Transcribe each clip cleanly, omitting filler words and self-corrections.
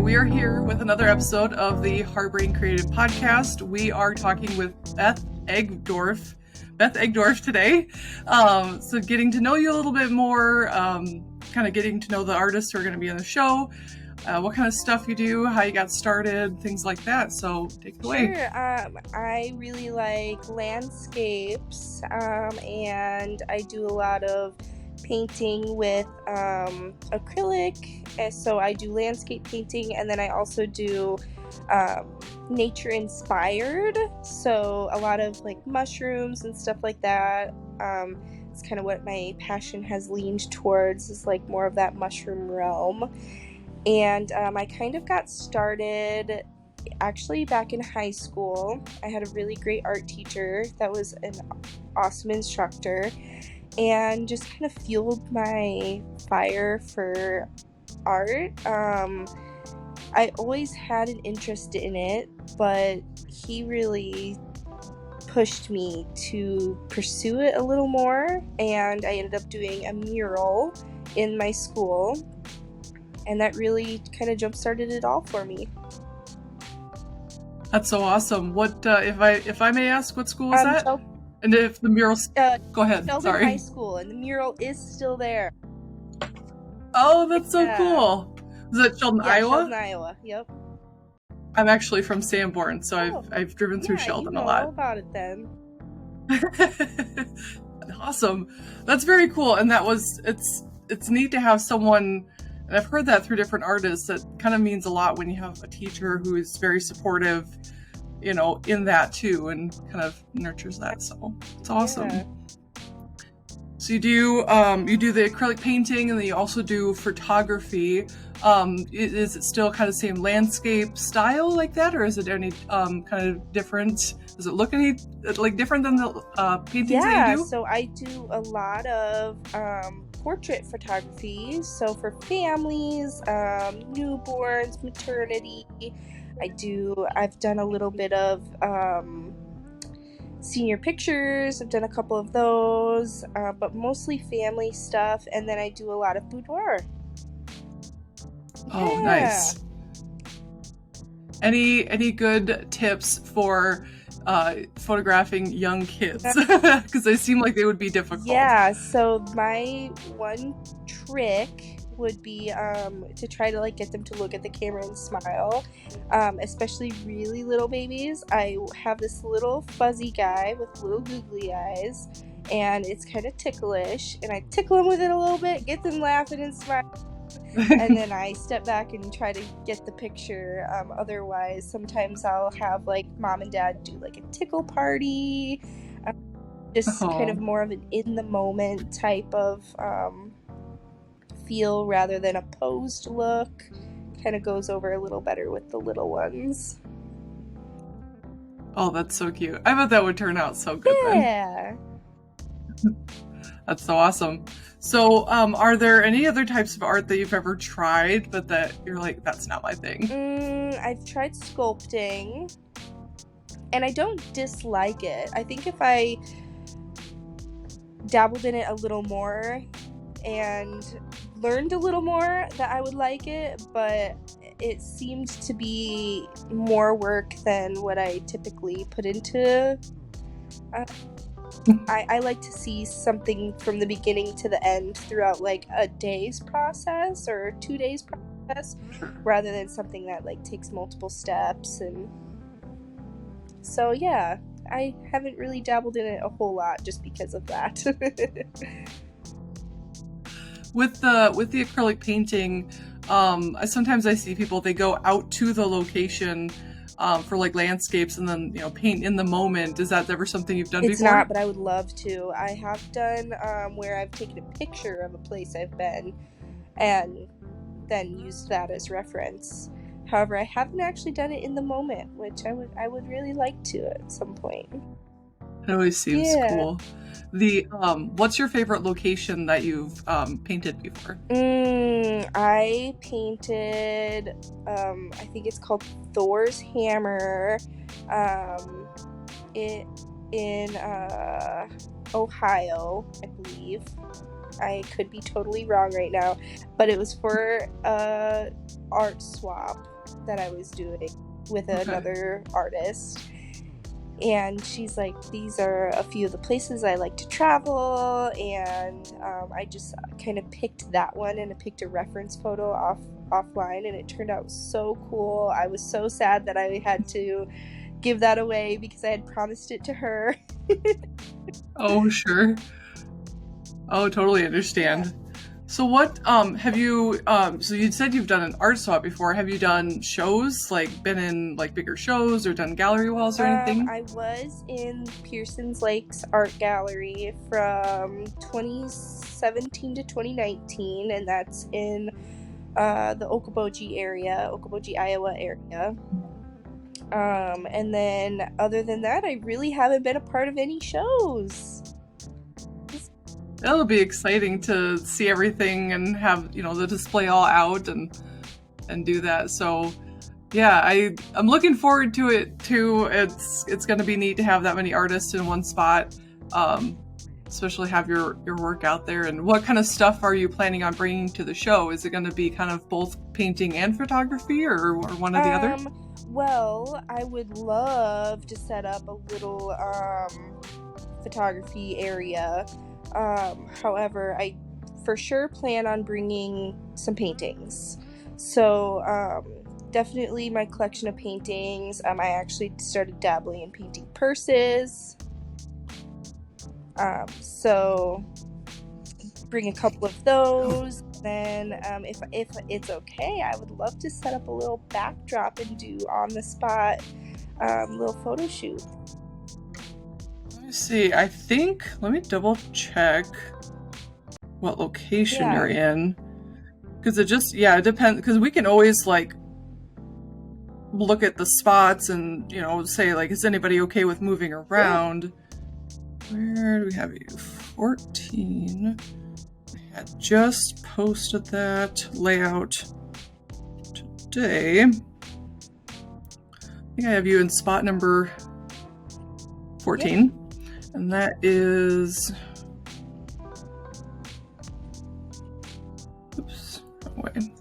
we are here with another episode of the Heartbrain Creative Podcast. We are talking with Beth Egdorf today. So getting to know you a little bit more, kind of getting to know the artists who are going to be on the show, what kind of stuff you do, how you got started, things like that. So take it away. Sure. I really like landscapes, and I do a lot of painting with acrylic. So I do landscape painting, and then I also do nature inspired. So a lot of like mushrooms and stuff like that. It's kind of what my passion has leaned towards, is like more of that mushroom realm. And I kind of got started actually back in high school. I had a really great art teacher that was an awesome instructor and just kind of fueled my fire for art. I always had an interest in it, but he really pushed me to pursue it a little more, and I ended up doing a mural in my school, and that really kind of jump-started it all for me. That's so awesome. What if I may ask, what school is that? And if the mural, go ahead. Sheldon Sorry. High School, and the mural is still there. Oh, that's so cool. Is it Sheldon, Iowa? Sheldon, Iowa. Yep. I'm actually from Sanborn, so I've driven through Sheldon a lot. All about it then. Awesome. That's very cool. And it's neat to have someone, and I've heard that through different artists, that kind of means a lot when you have a teacher who is very supportive, in that too, and kind of nurtures that. So it's awesome. Yeah. So you do the acrylic painting, and then you also do photography. Is it still kind of the same landscape style like that, or is it any kind of different? Does it look any different than the paintings that you do? Yeah, so I do a lot of portrait photography. So for families, newborns, maternity. I've done a little bit of senior pictures. I've done a couple of those, but mostly family stuff. And then I do a lot of boudoir. Oh, yeah. Nice. Any good tips for photographing young kids? Because they seem like they would be difficult. Yeah, so my one trick would be to try to get them to look at the camera and smile, especially really little babies. I have this little fuzzy guy with little googly eyes, and it's kind of ticklish, and I tickle him with it a little bit, get them laughing and smiling. And then I step back and try to get the picture. Otherwise, sometimes I'll have mom and dad do a tickle party, just kind of more of an in the moment type of feel rather than a posed look. Kind of goes over a little better with the little ones. Oh, that's so cute. I bet that would turn out so good. Yeah. Then. That's so awesome. So, are there any other types of art that you've ever tried, but that you're like, that's not my thing? I've tried sculpting, and I don't dislike it. I think if I dabbled in it a little more and learned a little more, that I would like it, but it seemed to be more work than what I typically put into I like to see something from the beginning to the end throughout a day's process or 2 days process, rather than something that takes multiple steps. And so yeah, I haven't really dabbled in it a whole lot just because of that. With the acrylic painting, sometimes I see people, they go out to the location for landscapes and then paint in the moment. Is that ever something you've done before? It's not, but I would love to. I have done where I've taken a picture of a place I've been and then used that as reference. However, I haven't actually done it in the moment, which I would really like to at some point. It always seems cool. The what's your favorite location that you've painted before? I painted I think it's called Thor's Hammer in Ohio, I believe. I could be totally wrong right now, but it was for art swap. that I was doing with another artist. And she's like, these are a few of the places I like to travel, and I just kind of picked that one, and I picked a reference photo offline, and it turned out so cool. I was so sad that I had to give that away because I had promised it to her. Oh, sure. Oh, totally understand. Yeah. So what have you so you said you've done an art swap before. Have you done shows, like been in like bigger shows or done gallery walls or anything? I was in Pearson's Lakes Art Gallery from 2017 to 2019, and that's in the Okoboji, Iowa area. And then other than that, I really haven't been a part of any shows. That'll be exciting to see everything and have, the display all out and do that. So yeah, I'm looking forward to it too. It's going to be neat to have that many artists in one spot, especially have your work out there. And what kind of stuff are you planning on bringing to the show? Is it going to be kind of both painting and photography, or one or the other? Well, I would love to set up a little photography area. However, I for sure plan on bringing some paintings. So definitely my collection of paintings. I actually started dabbling in painting purses. So bring a couple of those. Then if it's okay, I would love to set up a little backdrop and do on the spot little photo shoot. See, I think, let me double check what location you're in, because it depends, because we can always like look at the spots and say like, is anybody okay with moving around? Where do we have you? 14. I had just posted that layout today. I think I have you in spot number 14. Yep. And that is, wrong way.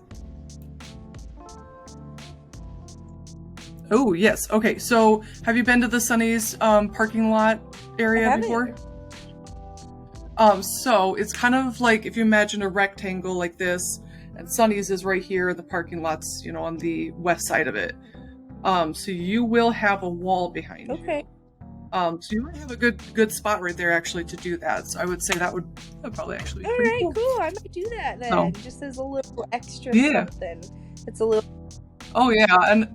Oh, yes. Okay, so have you been to the Sunny's parking lot area before? So it's kind of like if you imagine a rectangle like this, and Sunny's is right here, the parking lot's, on the west side of it. So you will have a wall behind you. Okay. So you might have a good spot right there actually to do that. So I would say that would probably actually be all pretty right, cool. I might do that then, just as a little extra something. It's a little. Oh yeah, and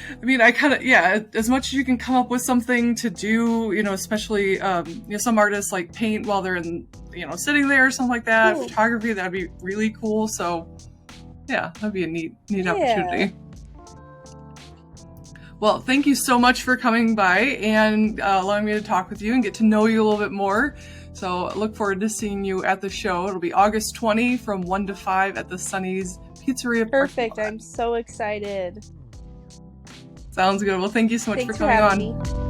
I mean, I kind of as much as you can come up with something to do, especially some artists like paint while they're in sitting there or something like that. Cool. Photography, that'd be really cool. So yeah, that'd be a neat opportunity. Well, thank you so much for coming by and allowing me to talk with you and get to know you a little bit more. So I look forward to seeing you at the show. It'll be August 20 from 1 to 5 at the Sunny's Pizzeria. Perfect. I'm so excited. Sounds good. Well, thank you so much for coming on.